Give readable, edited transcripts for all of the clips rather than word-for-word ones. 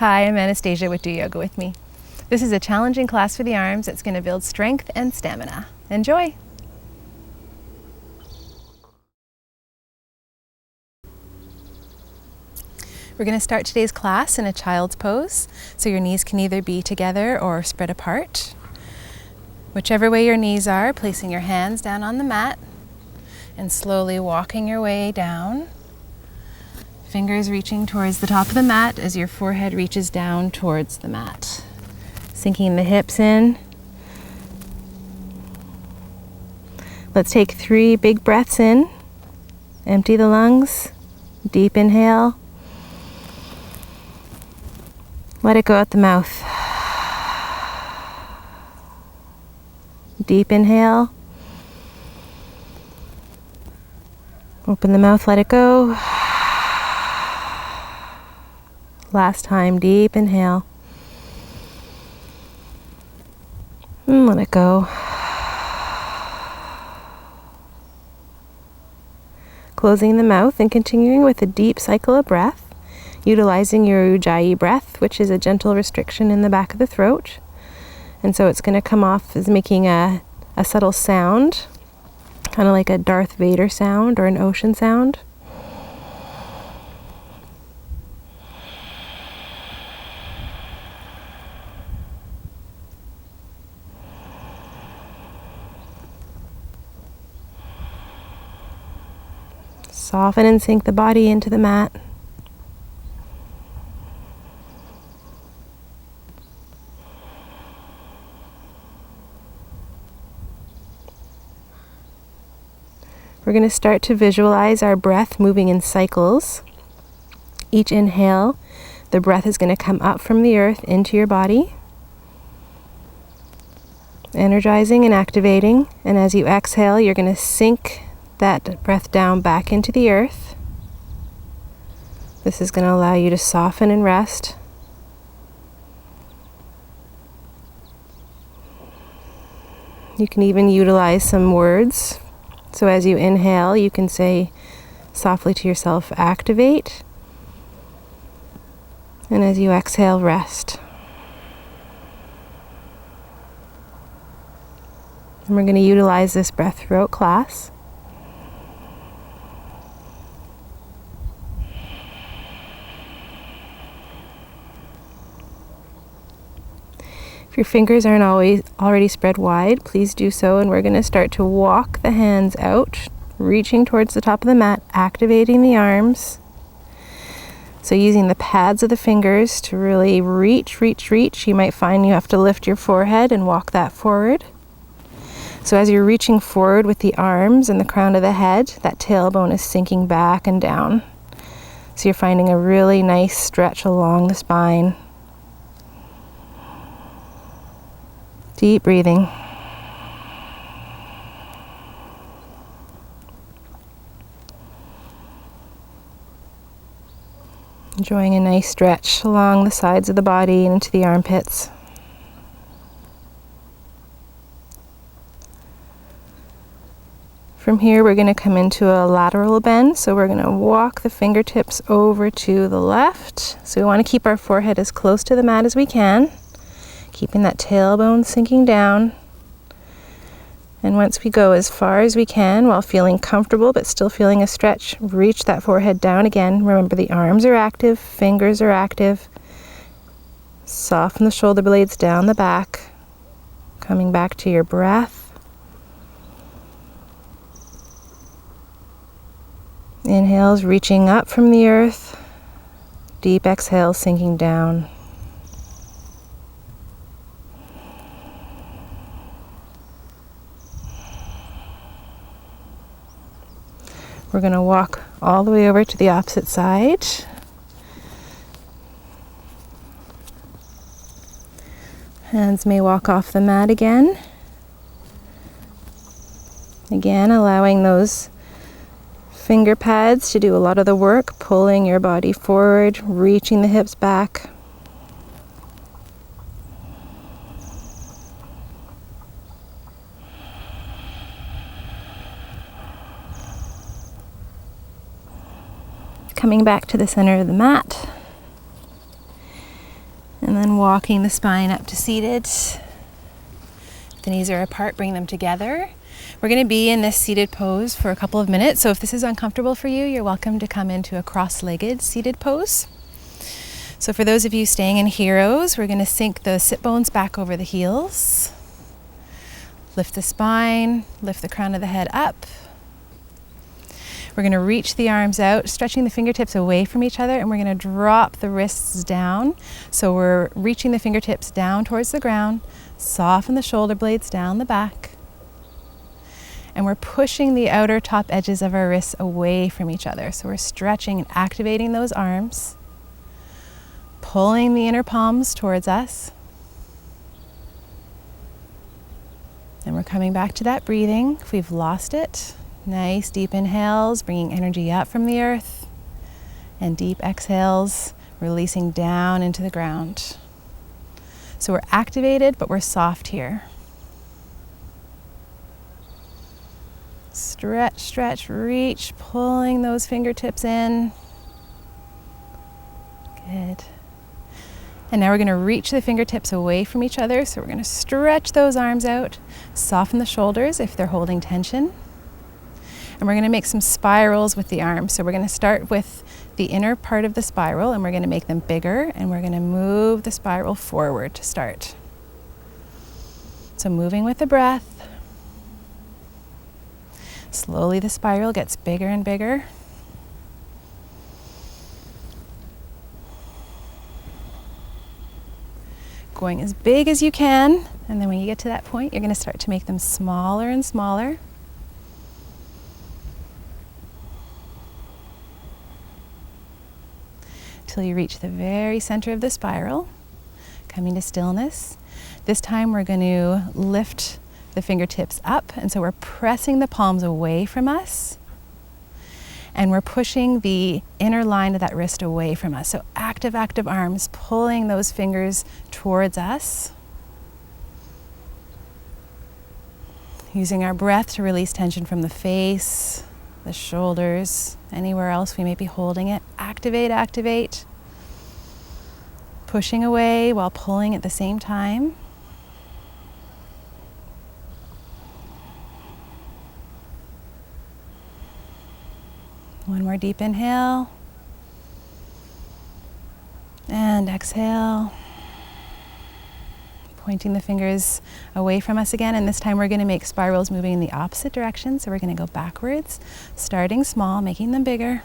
Hi, I'm Anastasia with Do Yoga With Me. This is a challenging class for the arms that's going to build strength and stamina. Enjoy! We're going to start today's class in a child's pose, so your knees can either be together or spread apart. Whichever way your knees are, placing your hands down on the mat and slowly walking your way down. Fingers reaching towards the top of the mat as your forehead reaches down towards the mat. Sinking the hips in. Let's take 3 big breaths in. Empty the lungs. Deep inhale. Let it go out the mouth. Deep inhale. Open the mouth, let it go. Last time, deep inhale. And let it go. Closing the mouth and continuing with a deep cycle of breath, utilizing your Ujjayi breath, which is a gentle restriction in the back of the throat. And so it's going to come off as making a subtle sound, kind of like a Darth Vader sound or an ocean sound. Soften and sink the body into the mat. We're going to start to visualize our breath moving in cycles. Each inhale, the breath is going to come up from the earth into your body, energizing and activating. And as you exhale, you're going to sink that breath down back into the earth. This is going to allow you to soften and rest. You can even utilize some words. So as you inhale, you can say softly to yourself, activate. And as you exhale, rest. And we're going to utilize this breath throughout class. If your fingers aren't already spread wide, please do so, and we're going to start to walk the hands out, reaching towards the top of the mat, activating the arms. So using the pads of the fingers to really reach. You might find you have to lift your forehead and walk that forward. So as you're reaching forward with the arms and the crown of the head, that tailbone is sinking back and down. So you're finding a really nice stretch along the spine. Deep breathing. Enjoying a nice stretch along the sides of the body and into the armpits. From here, we're going to come into a lateral bend. So we're going to walk the fingertips over to the left. So we want to keep our forehead as close to the mat as we can. Keeping that tailbone sinking down. And once we go as far as we can while feeling comfortable but still feeling a stretch, reach that forehead down again. Remember, the arms are active, fingers are active. Soften the shoulder blades down the back. Coming back to your breath. Inhales reaching up from the earth. Deep exhale sinking down. We're going to walk all the way over to the opposite side. Hands may walk off the mat again. Again, allowing those finger pads to do a lot of the work, pulling your body forward, reaching the hips back. Coming back to the center of the mat. walking the spine up to seated. The knees are apart, bring them together. We're going to be in this seated pose for a couple of minutes, so if this is uncomfortable for you, you're welcome to come into a cross-legged seated pose. So for those of you staying in heroes, we're going to sink the sit bones back over the heels. Lift the spine, lift the crown of the head up. We're going to reach the arms out, stretching the fingertips away from each other, and we're going to drop the wrists down. So we're reaching the fingertips down towards the ground, soften the shoulder blades down the back, and we're pushing the outer top edges of our wrists away from each other. So we're stretching and activating those arms, pulling the inner palms towards us. And we're coming back to that breathing if we've lost it. Nice deep inhales, bringing energy up from the earth, and deep exhales, releasing down into the ground. So we're activated, but we're soft here. Stretch, stretch, reach, pulling those fingertips in. Good. And now we're going to reach the fingertips away from each other. So we're going to stretch those arms out, soften the shoulders if they're holding tension. And we're going to make some spirals with the arms. So we're going to start with the inner part of the spiral, and we're going to make them bigger, and we're going to move the spiral forward to start. So moving with the breath. Slowly the spiral gets bigger and bigger. Going as big as you can, and then when you get to that point, you're going to start to make them smaller and smaller. Till you reach the very center of the spiral, coming to stillness. This time we're going to lift the fingertips up, and so we're pressing the palms away from us, and we're pushing the inner line of that wrist away from us. So active arms, pulling those fingers towards us. Using our breath to release tension from the face, the shoulders, anywhere else we may be holding it. Activate, activate. Pushing away while pulling at the same time. One more deep inhale. And exhale. Pointing the fingers away from us again, and this time we're going to make spirals moving in the opposite direction. So we're going to go backwards, starting small, making them bigger.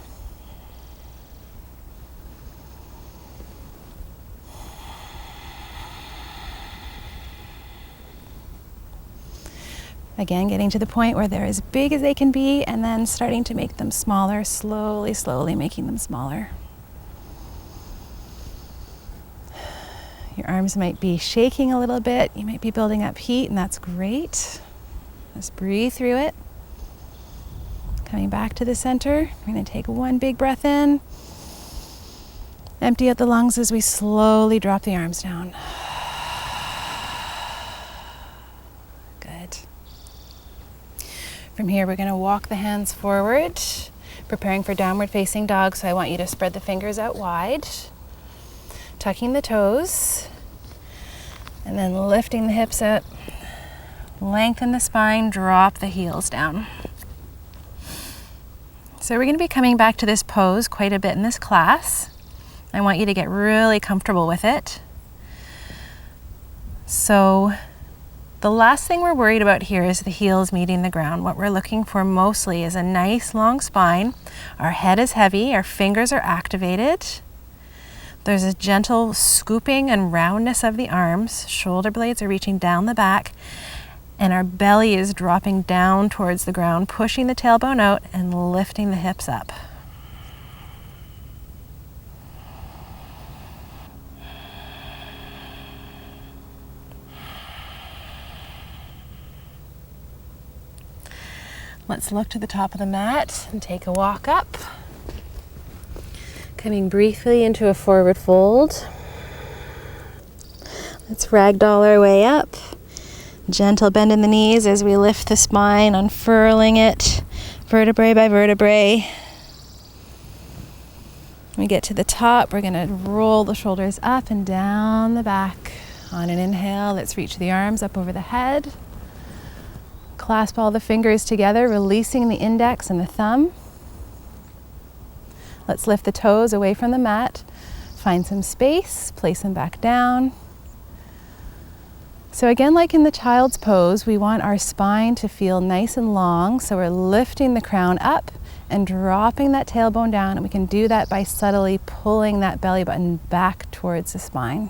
Again, getting to the point where they're as big as they can be, and then starting to make them smaller, slowly, slowly making them smaller. Your arms might be shaking a little bit. You might be building up heat, and that's great. Just breathe through it. Coming back to the center, we're going to take one big breath in. Empty out the lungs as we slowly drop the arms down. Good. From here, we're going to walk the hands forward, preparing for downward facing dog. So I want you to spread the fingers out wide, tucking the toes, and then lifting the hips up. Lengthen the spine, drop the heels down. So we're going to be coming back to this pose quite a bit in this class. I want you to get really comfortable with it. So the last thing we're worried about here is the heels meeting the ground. What we're looking for mostly is a nice long spine. Our head is heavy, our fingers are activated. There's a gentle scooping and roundness of the arms. Shoulder blades are reaching down the back, and our belly is dropping down towards the ground, pushing the tailbone out and lifting the hips up. Let's look to the top of the mat and take a walk up. Coming briefly into a forward fold. Let's ragdoll our way up. Gentle bend in the knees as we lift the spine, unfurling it vertebrae by vertebrae. When we get to the top, we're gonna roll the shoulders up and down the back. On an inhale, let's reach the arms up over the head. Clasp all the fingers together, releasing the index and the thumb. Let's lift the toes away from the mat. Find some space, place them back down. So again, like in the child's pose, we want our spine to feel nice and long. So we're lifting the crown up and dropping that tailbone down. And we can do that by subtly pulling that belly button back towards the spine.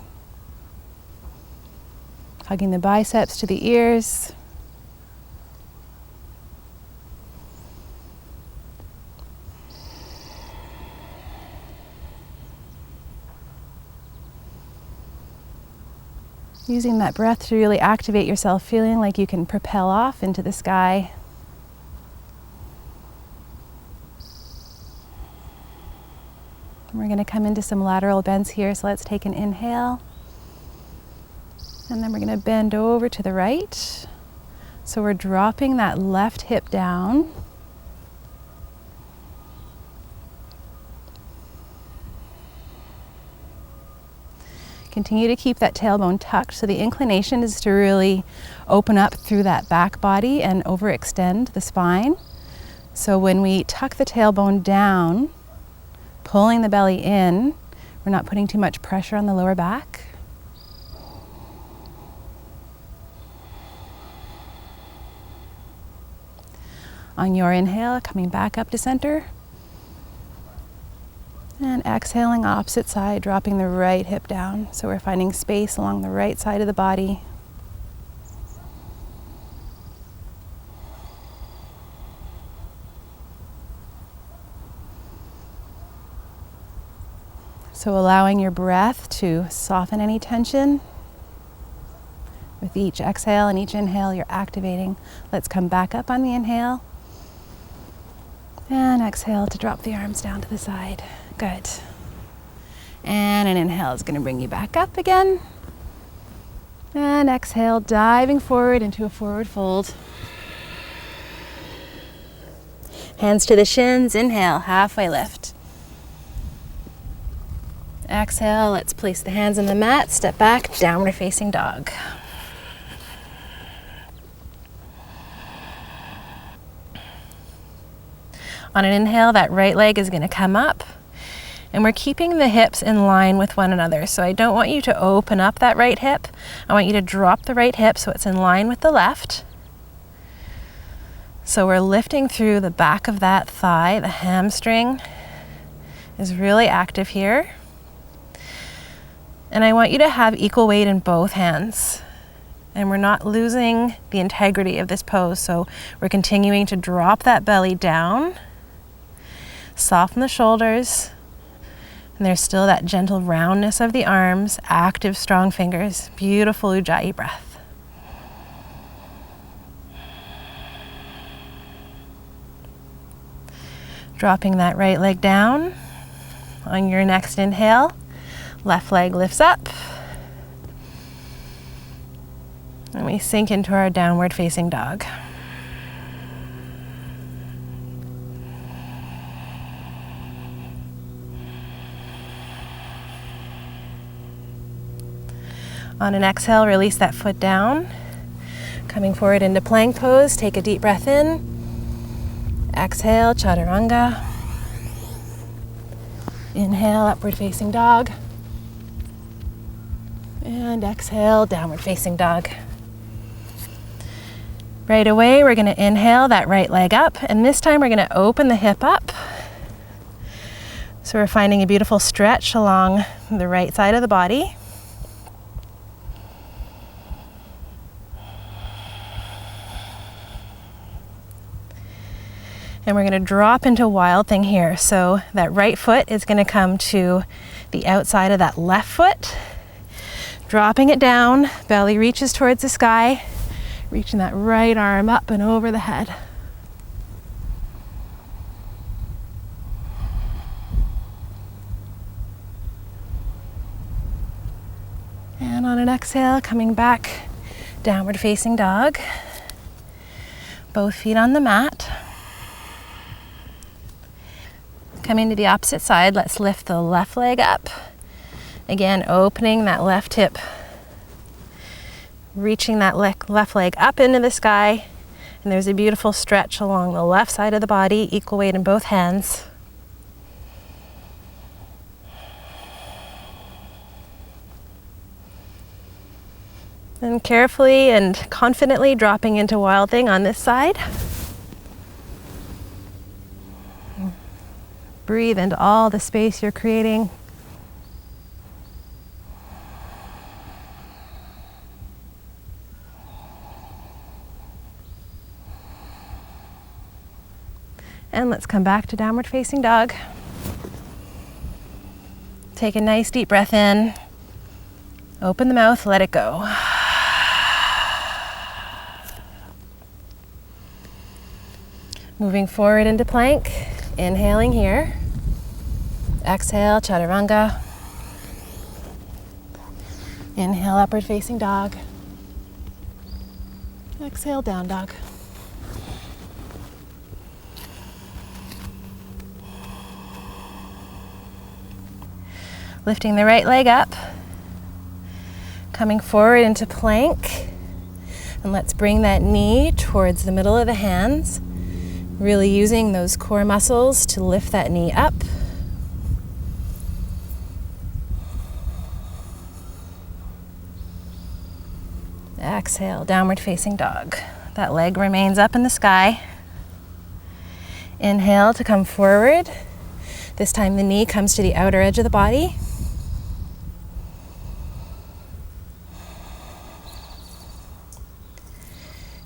Hugging the biceps to the ears. Using that breath to really activate yourself, feeling like you can propel off into the sky. We're going to come into some lateral bends here, so let's take an inhale. And then we're going to bend over to the right. So we're dropping that left hip down. Continue to keep that tailbone tucked. So the inclination is to really open up through that back body and overextend the spine. So when we tuck the tailbone down, pulling the belly in, we're not putting too much pressure on the lower back. On your inhale, coming back up to center. And exhaling opposite side, dropping the right hip down. So we're finding space along the right side of the body. So allowing your breath to soften any tension. With each exhale and each inhale, you're activating. Let's come back up on the inhale. And exhale to drop the arms down to the side. Good. And an inhale is going to bring you back up again. And exhale, diving forward into a forward fold. Hands to the shins. Inhale, halfway lift. Exhale, let's place the hands on the mat. Step back, downward facing dog. On an inhale, that right leg is going to come up. And we're keeping the hips in line with one another. So I don't want you to open up that right hip. I want you to drop the right hip so it's in line with the left. So we're lifting through the back of that thigh. The hamstring is really active here. And I want you to have equal weight in both hands. And we're not losing the integrity of this pose. So we're continuing to drop that belly down. Soften the shoulders. And there's still that gentle roundness of the arms, active, strong fingers. Beautiful Ujjayi breath. Dropping that right leg down. On your next inhale, left leg lifts up. And we sink into our downward facing dog. On an exhale, release that foot down. Coming forward into plank pose, take a deep breath in. Exhale, chaturanga. Inhale, upward facing dog. And exhale, downward facing dog. Right away, we're going to inhale that right leg up, and this time we're going to open the hip up. So we're finding a beautiful stretch along the right side of the body. And we're going to drop into Wild Thing here. So that right foot is going to come to the outside of that left foot. Dropping it down, belly reaches towards the sky, reaching that right arm up and over the head. And on an exhale, coming back, downward facing dog. Both feet on the mat. Coming to the opposite side, let's lift the left leg up. Again, opening that left hip, reaching that left leg up into the sky, and there's a beautiful stretch along the left side of the body, equal weight in both hands. And carefully and confidently dropping into Wild Thing on this side. Breathe into all the space you're creating. And let's come back to downward facing dog. Take a nice deep breath in. Open the mouth, let it go. Moving forward into plank. Inhaling here. Exhale, chaturanga. Inhale, upward facing dog. Exhale, down dog. Lifting the right leg up, coming forward into plank, and let's bring that knee towards the middle of the hands, really using those core muscles to lift that knee up. Exhale, downward facing dog. That leg remains up in the sky. Inhale to come forward. This time the knee comes to the outer edge of the body.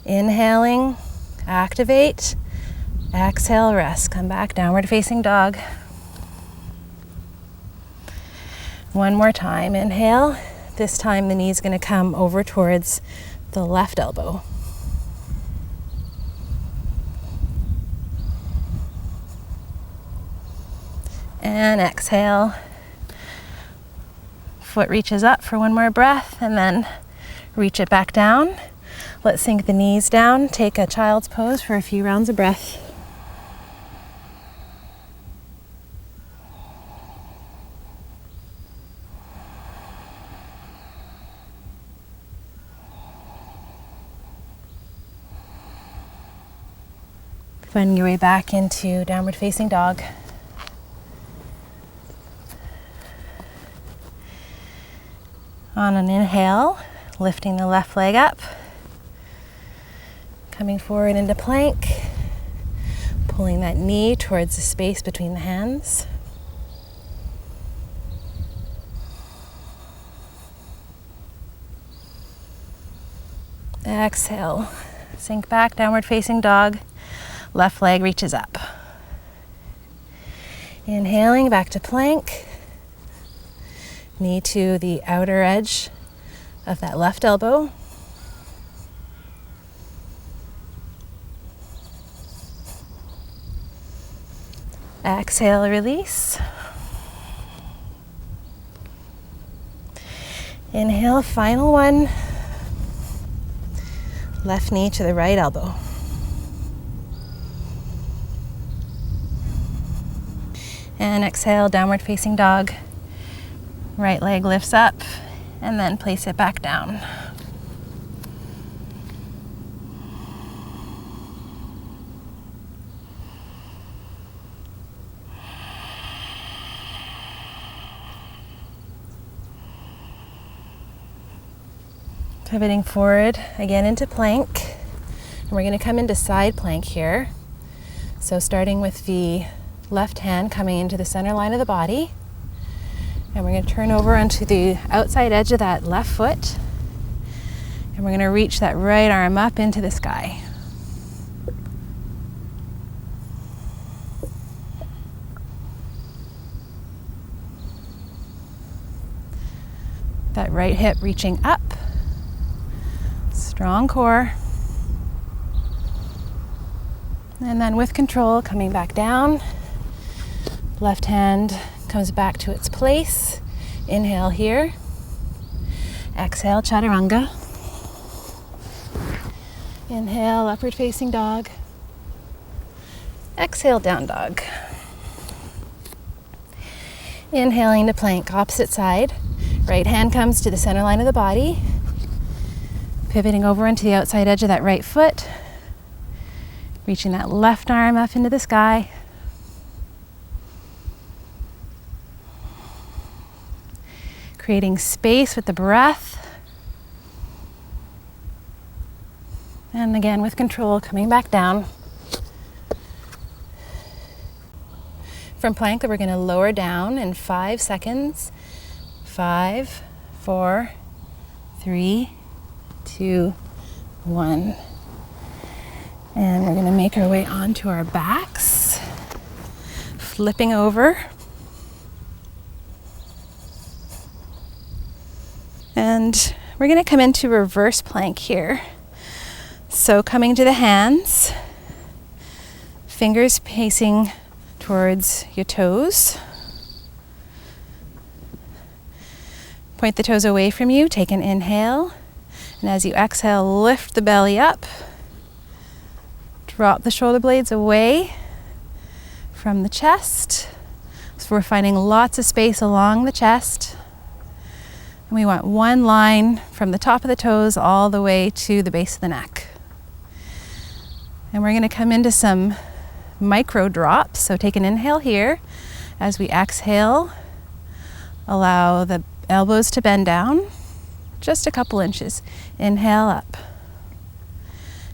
Inhaling, activate. Exhale, rest. Come back, downward facing dog. One more time. Inhale. This time the knee's going to come over towards the left elbow. And exhale. Foot reaches up for one more breath and then reach it back down. Let's sink the knees down, take a child's pose for a few rounds of breath. Find your way back into downward facing dog. On an inhale, lifting the left leg up. Coming forward into plank, pulling that knee towards the space between the hands. Exhale, sink back, downward facing dog, left leg reaches up. Inhaling back to plank, knee to the outer edge of that left elbow. Exhale, release. Inhale, final one. Left knee to the right elbow. And exhale, downward facing dog. Right leg lifts up and then place it back down. Pivoting forward again into plank, and we're going to come into side plank here. So starting with the left hand coming into the center line of the body, and we're going to turn over onto the outside edge of that left foot, and we're going to reach that right arm up into the sky. That right hip reaching up. Strong core. And then with control, coming back down. Left hand comes back to its place. Inhale here. Exhale, chaturanga. Inhale, upward facing dog. Exhale, down dog. Inhaling to plank, opposite side. Right hand comes to the center line of the body. Pivoting over into the outside edge of that right foot. Reaching that left arm up into the sky. Creating space with the breath. And again, with control, coming back down. From plank, we're going to lower down in 5 seconds. 5, 4, 3, 2, 1. And we're going to make our way onto our backs. Flipping over. And we're going to come into reverse plank here. So coming to the hands, fingers facing towards your toes. Point the toes away from you, take an inhale. And as you exhale, lift the belly up. Drop the shoulder blades away from the chest. So we're finding lots of space along the chest. And we want one line from the top of the toes all the way to the base of the neck. And we're going to come into some micro drops. So take an inhale here. As we exhale, allow the elbows to bend down just a couple inches. Inhale up.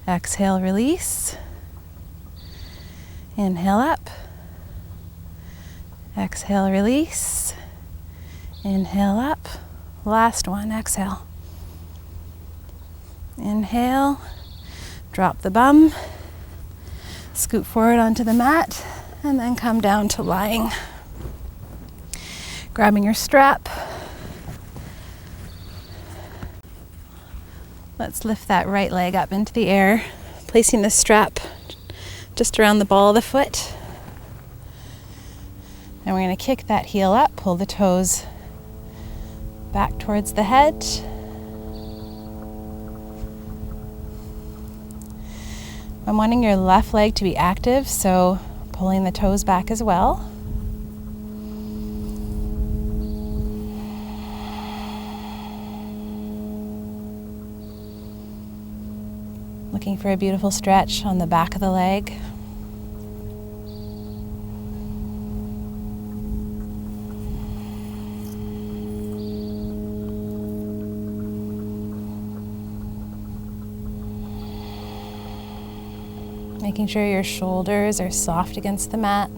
Exhale, release. Inhale up. Exhale, release. Inhale up. Last one, exhale. Inhale. Drop the bum. Scoot forward onto the mat and then come down to lying. Grabbing your strap. Let's lift that right leg up into the air, placing the strap just around the ball of the foot. And we're going to kick that heel up, pull the toes back towards the head. I'm wanting your left leg to be active, so pulling the toes back as well. Looking for a beautiful stretch on the back of the leg. Making sure your shoulders are soft against the mat.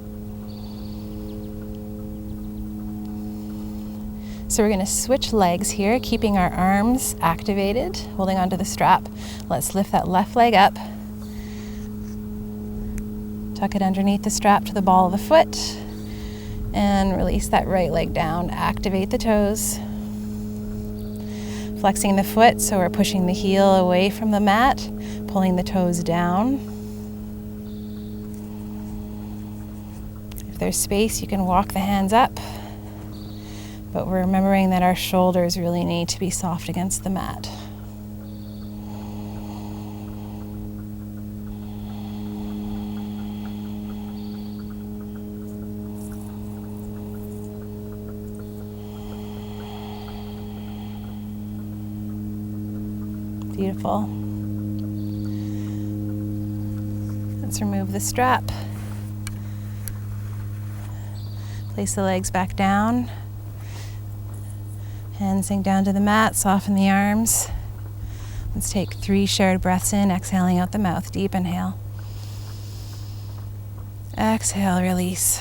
So we're going to switch legs here, keeping our arms activated, holding onto the strap. Let's lift that left leg up. Tuck it underneath the strap to the ball of the foot. And release that right leg down. Activate the toes. Flexing the foot, so we're pushing the heel away from the mat, pulling the toes down. If there's space, you can walk the hands up, but we're remembering that our shoulders really need to be soft against the mat. Beautiful. Let's remove the strap. Place the legs back down. Hands sink down to the mat, soften the arms. Let's take 3 shared breaths in, exhaling out the mouth. Deep inhale. Exhale, release.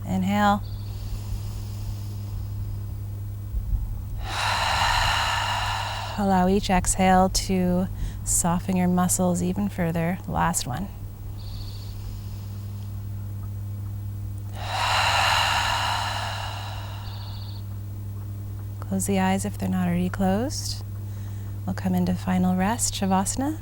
Inhale. Allow each exhale to soften your muscles even further. Last one. Close the eyes if they're not already closed. We'll come into final rest, Shavasana.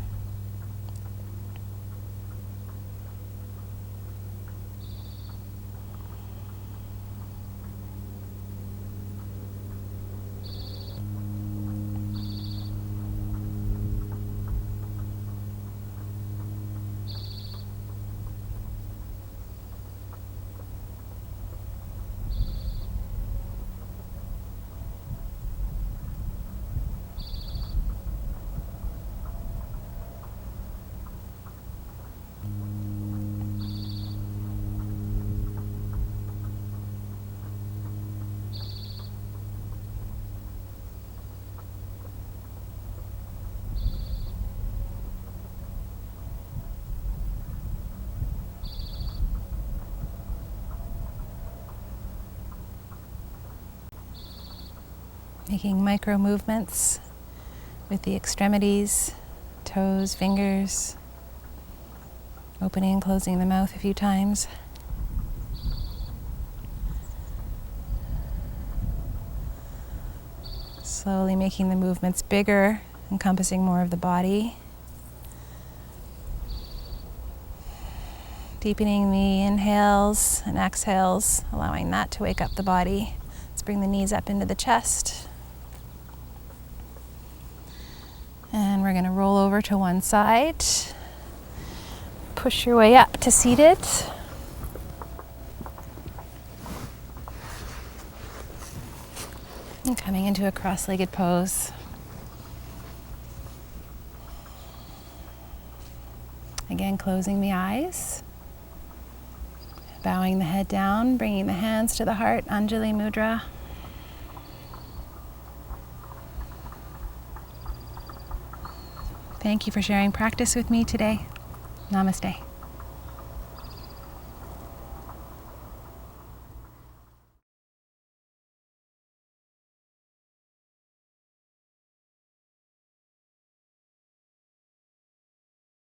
Making micro movements with the extremities, toes, fingers, opening and closing the mouth a few times. Slowly making the movements bigger, encompassing more of the body. Deepening the inhales and exhales, allowing that to wake up the body. Let's bring the knees up into the chest. And we're going to roll over to one side. Push your way up to seated. And coming into a cross-legged pose. Again, closing the eyes. Bowing the head down, bringing the hands to the heart, Anjali Mudra. Thank you for sharing practice with me today. Namaste.